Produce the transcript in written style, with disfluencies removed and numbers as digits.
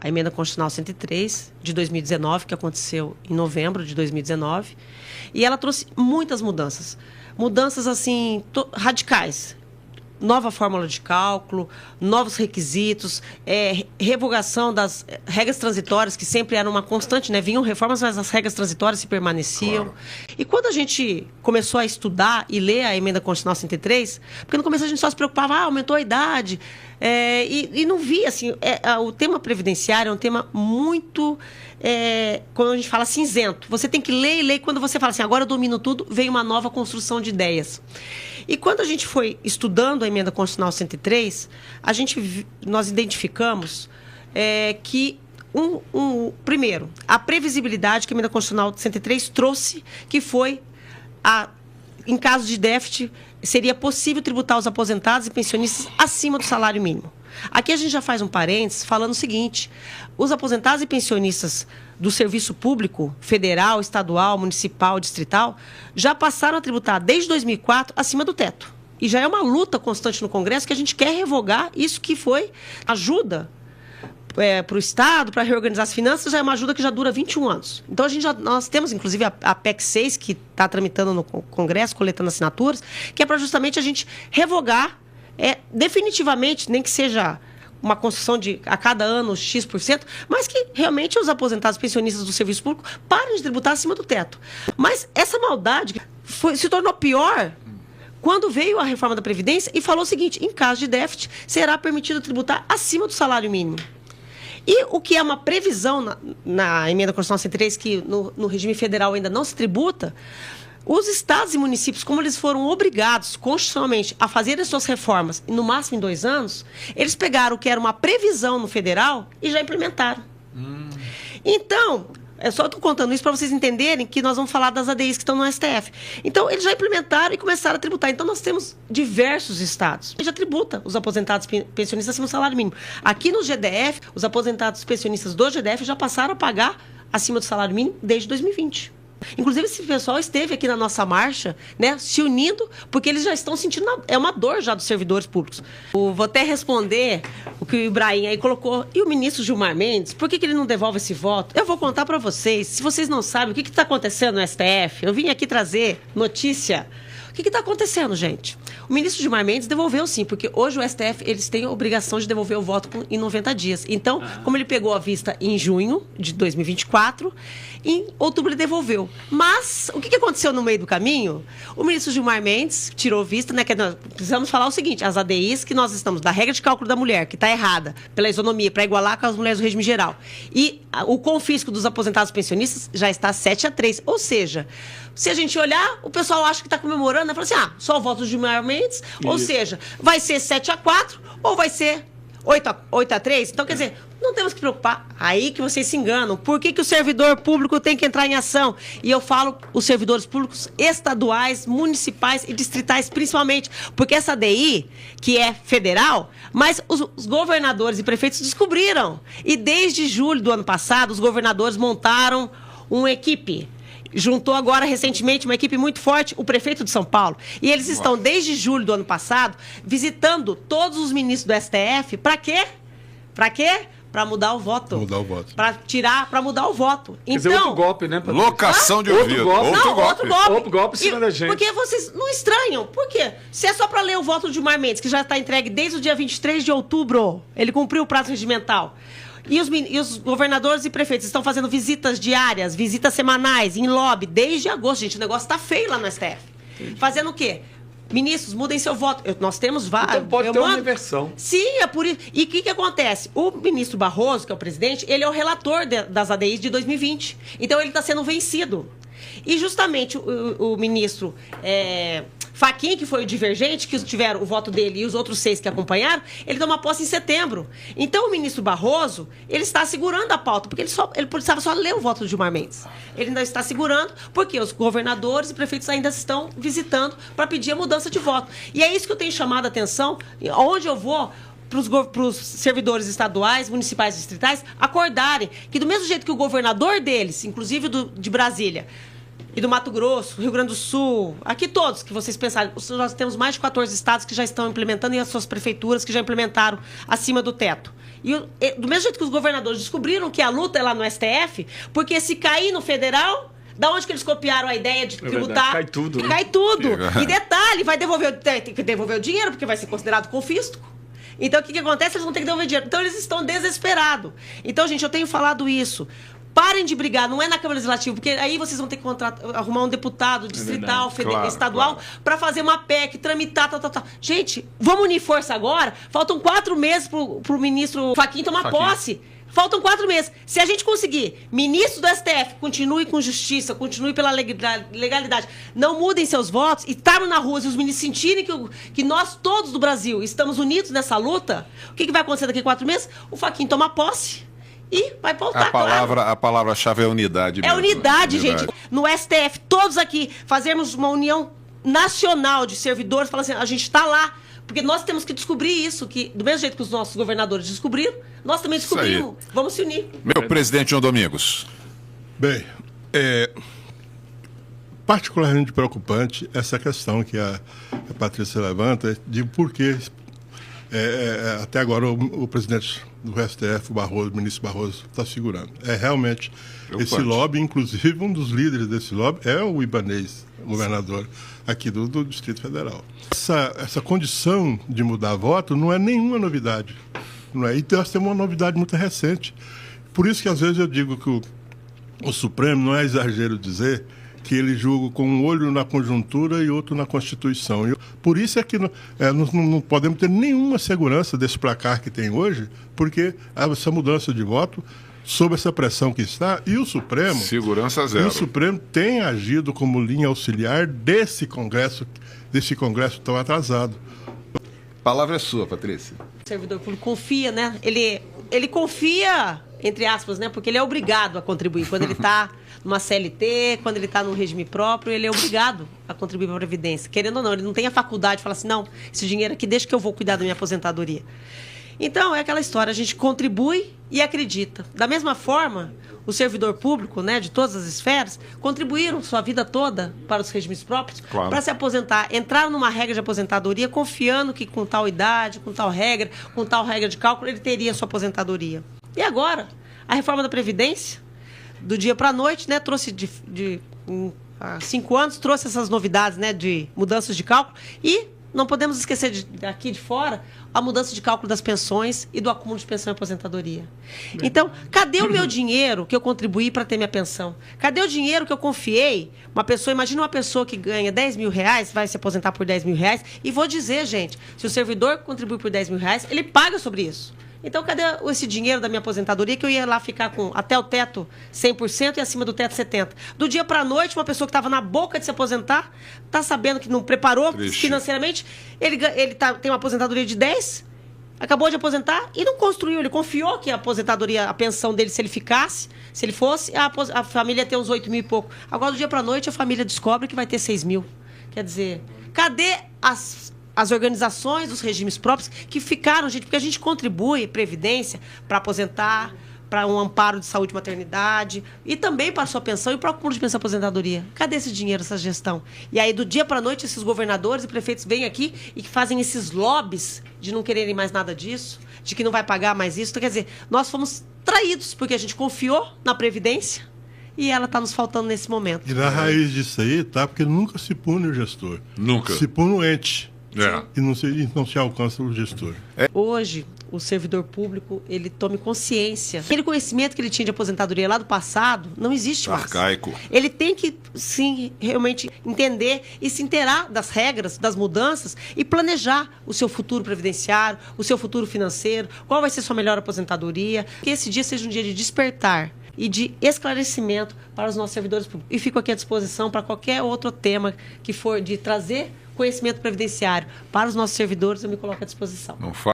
a Emenda Constitucional 103 de 2019, que aconteceu em novembro de 2019, e ela trouxe muitas mudanças. Mudanças, assim, radicais. Nova fórmula de cálculo, novos requisitos, revogação das regras transitórias, que sempre era uma constante, né? Vinham reformas, mas as regras transitórias se permaneciam. Claro. E quando a gente começou a estudar e ler a Emenda Constitucional 103, porque no começo a gente só se preocupava, aumentou a idade, e não via, assim, o tema previdenciário é um tema muito, quando a gente fala cinzento. Você tem que ler e ler, e quando você fala assim, agora eu domino tudo, vem uma nova construção de ideias. E quando a gente foi estudando a Emenda Constitucional 103, nós identificamos que, primeiro, a previsibilidade que a Emenda Constitucional 103 trouxe, que foi, em caso de déficit, seria possível tributar os aposentados e pensionistas acima do salário mínimo. Aqui a gente já faz um parênteses falando o seguinte: os aposentados e pensionistas do serviço público federal, estadual, municipal, distrital, já passaram a tributar desde 2004 acima do teto. E já é uma luta constante no Congresso que a gente quer revogar isso, que foi ajuda para o Estado, para reorganizar as finanças, já é uma ajuda que já dura 21 anos. Então, nós temos, inclusive, a PEC 6, que está tramitando no Congresso, coletando assinaturas, que é para justamente a gente revogar definitivamente, nem que seja uma construção de a cada ano X%, mas que realmente os aposentados pensionistas do serviço público parem de tributar acima do teto. Mas essa maldade se tornou pior quando veio a reforma da Previdência e falou o seguinte: em caso de déficit, será permitido tributar acima do salário mínimo. E o que é uma previsão na Emenda Constitucional 103, que no regime federal ainda não se tributa, os estados e municípios, como eles foram obrigados constitucionalmente a fazer as suas reformas, no máximo em 2 anos, eles pegaram o que era uma previsão no federal e já implementaram. Então, eu só estou contando isso para vocês entenderem que nós vamos falar das ADIs que estão no STF. Então, eles já implementaram e começaram a tributar. Então, nós temos diversos estados que já tributam os aposentados pensionistas acima do salário mínimo. Aqui no GDF, os aposentados pensionistas do GDF já passaram a pagar acima do salário mínimo desde 2020. Inclusive, esse pessoal esteve aqui na nossa marcha, né, se unindo, porque eles já estão sentindo, uma dor já dos servidores públicos. Vou até responder o que o Ibrahim aí colocou. E o ministro Gilmar Mendes, por que ele não devolve esse voto? Eu vou contar para vocês. Se vocês não sabem o que está acontecendo no STF, eu vim aqui trazer notícia. O que está acontecendo, gente? O ministro Gilmar Mendes devolveu sim, porque hoje o STF, eles têm a obrigação de devolver o voto em 90 dias. Então, como ele pegou a vista em junho de 2024, em outubro ele devolveu. Mas, o que aconteceu no meio do caminho? O ministro Gilmar Mendes tirou vista, né? Que nós precisamos falar o seguinte: as ADIs que nós estamos, da regra de cálculo da mulher, que está errada, pela isonomia, para igualar com as mulheres do regime geral, e o confisco dos aposentados pensionistas já está 7-3. Ou seja, se a gente olhar, o pessoal acha que está comemorando, né? Fala assim, só o voto do Gilmar Mendes, ou seja, vai ser 7-4 ou vai ser 8-3. Então, quer dizer, não temos que preocupar. Aí que vocês se enganam. Por que o servidor público tem que entrar em ação? E eu falo os servidores públicos estaduais, municipais e distritais, principalmente. Porque essa ADI, que é federal, mas os governadores e prefeitos descobriram. E desde julho do ano passado, os governadores montaram uma equipe. Juntou agora, recentemente, uma equipe muito forte, o prefeito de São Paulo. E eles estão, desde julho do ano passado, visitando todos os ministros do STF. Para quê? Para quê? Para mudar o voto. Mudar o voto. Para mudar o voto. Quer dizer, outro golpe, né? Locação de ouvido. Outro golpe. Outro golpe em cima da gente. Porque vocês não estranham. Por quê? Se é só para ler o voto do Gilmar Mendes, que já está entregue desde o dia 23 de outubro, ele cumpriu o prazo regimental. E os governadores e prefeitos estão fazendo visitas diárias, visitas semanais, em lobby, desde agosto. Gente, o negócio está feio lá no STF. Entendi. Fazendo o quê? Ministros, mudem seu voto. Nós temos vários. Então pode ter uma reversão. Sim, é por isso. E o que acontece? O ministro Barroso, que é o presidente, ele é o relator das ADIs de 2020. Então, ele está sendo vencido. E justamente o ministro Fachin, que foi o divergente, que tiveram o voto dele e os outros 6 que acompanharam, ele toma posse em setembro. Então, o ministro Barroso, ele está segurando a pauta, porque ele precisava só ler o voto do Gilmar Mendes. Ele ainda está segurando, porque os governadores e prefeitos ainda estão visitando para pedir a mudança de voto. E é isso que eu tenho chamado a atenção, onde eu vou, para os servidores estaduais, municipais e distritais, acordarem que, do mesmo jeito que o governador deles, inclusive de Brasília, e do Mato Grosso, Rio Grande do Sul, aqui todos que vocês pensarem, nós temos mais de 14 estados que já estão implementando e as suas prefeituras que já implementaram acima do teto. E do mesmo jeito que os governadores descobriram que a luta é lá no STF, porque se cair no federal, da onde que eles copiaram a ideia de tributar? Cai tudo, né? Cai tudo. E detalhe, tem que devolver o dinheiro, porque vai ser considerado confisco. Então, o que acontece? Eles vão ter que devolver dinheiro. Então, eles estão desesperados. Então, gente, eu tenho falado isso. Parem de brigar, não é na Câmara Legislativa, porque aí vocês vão ter que arrumar um deputado distrital, estadual, para fazer uma PEC, tramitar, tal. Gente, vamos unir força agora? Faltam 4 meses pro ministro Fachin tomar posse. Faltam 4 meses. Se a gente conseguir, ministro do STF, continue com justiça, continue pela legalidade, não mudem seus votos e estarem na rua, se os ministros sentirem que nós todos do Brasil estamos unidos nessa luta, o que vai acontecer daqui a 4 meses? O Fachin toma posse. E vai pautar, a palavra-chave é unidade mesmo. É unidade, gente. No STF, todos aqui, fazermos uma união nacional de servidores, falando assim, a gente está lá, porque nós temos que descobrir isso, que do mesmo jeito que os nossos governadores descobriram, nós também descobrimos. Vamos se unir. Meu presidente João Domingos. Bem, particularmente preocupante essa questão que a Patrícia levanta, de por que até agora o presidente do STF, o ministro Barroso, está segurando. Realmente esse lobby, inclusive um dos líderes desse lobby é o Ibanez, governador aqui do Distrito Federal. Essa condição de mudar voto não é nenhuma novidade. Não é? E nós temos uma novidade muito recente. Por isso que às vezes eu digo que o Supremo, não é exagero dizer, que ele julga com um olho na conjuntura e outro na Constituição. Por isso é que não podemos ter nenhuma segurança desse placar que tem hoje, porque essa mudança de voto, sob essa pressão que está, e o Supremo... Segurança zero. E o Supremo tem agido como linha auxiliar desse Congresso tão atrasado. A palavra é sua, Patrícia. O servidor público confia, né? Ele confia, entre aspas, né? Porque ele é obrigado a contribuir. Quando ele está numa CLT, quando ele está num regime próprio, ele é obrigado a contribuir para a Previdência. Querendo ou não, ele não tem a faculdade de falar assim, não, esse dinheiro aqui deixa que eu vou cuidar da minha aposentadoria. Então, é aquela história, a gente contribui e acredita. Da mesma forma, o servidor público, né, de todas as esferas, contribuíram sua vida toda para os regimes próprios, para se aposentar, entraram numa regra de aposentadoria, confiando que com tal idade, com tal regra de cálculo, ele teria sua aposentadoria. E agora, a reforma da Previdência, do dia para a noite, né, trouxe há 5 anos, trouxe essas novidades, né, de mudanças de cálculo e não podemos esquecer aqui de fora a mudança de cálculo das pensões e do acúmulo de pensão e aposentadoria. Então, cadê o meu dinheiro que eu contribuí para ter minha pensão? Cadê o dinheiro que eu confiei? Imagina uma pessoa que ganha 10 mil reais, vai se aposentar por 10 mil reais, e vou dizer, gente, se o servidor contribui por 10 mil reais, ele paga sobre isso. Então, cadê esse dinheiro da minha aposentadoria que eu ia lá ficar com até o teto 100% e acima do teto 70%? Do dia para a noite, uma pessoa que estava na boca de se aposentar, está sabendo que não preparou financeiramente, ele tem uma aposentadoria de 10%, acabou de aposentar e não construiu. Ele confiou que a aposentadoria, a pensão dele, se ele fosse, a família ia ter uns 8 mil e pouco. Agora, do dia para a noite, a família descobre que vai ter 6 mil. Quer dizer, cadê as organizações dos regimes próprios que ficaram, gente, porque a gente contribui, Previdência, para aposentar, para um amparo de saúde e maternidade, e também para a sua pensão e para o acúmulo de pensão e aposentadoria. Cadê esse dinheiro, essa gestão? E aí, do dia para a noite, esses governadores e prefeitos vêm aqui e que fazem esses lobbies de não quererem mais nada disso, de que não vai pagar mais isso. Então, quer dizer, nós fomos traídos, porque a gente confiou na Previdência e ela está nos faltando nesse momento. E na raiz disso aí, tá? Porque nunca se pune o gestor. Nunca. Se pune o ente. E não se alcança o gestor. Hoje, o servidor público, ele tome consciência. Aquele conhecimento que ele tinha de aposentadoria lá do passado, não existe mais. Arcaico. Ele tem que, sim, realmente entender e se inteirar das regras, das mudanças e planejar o seu futuro previdenciário, o seu futuro financeiro, qual vai ser sua melhor aposentadoria. Que esse dia seja um dia de despertar e de esclarecimento para os nossos servidores públicos. E fico aqui à disposição para qualquer outro tema que for de trazer conhecimento previdenciário para os nossos servidores, eu me coloco à disposição. Não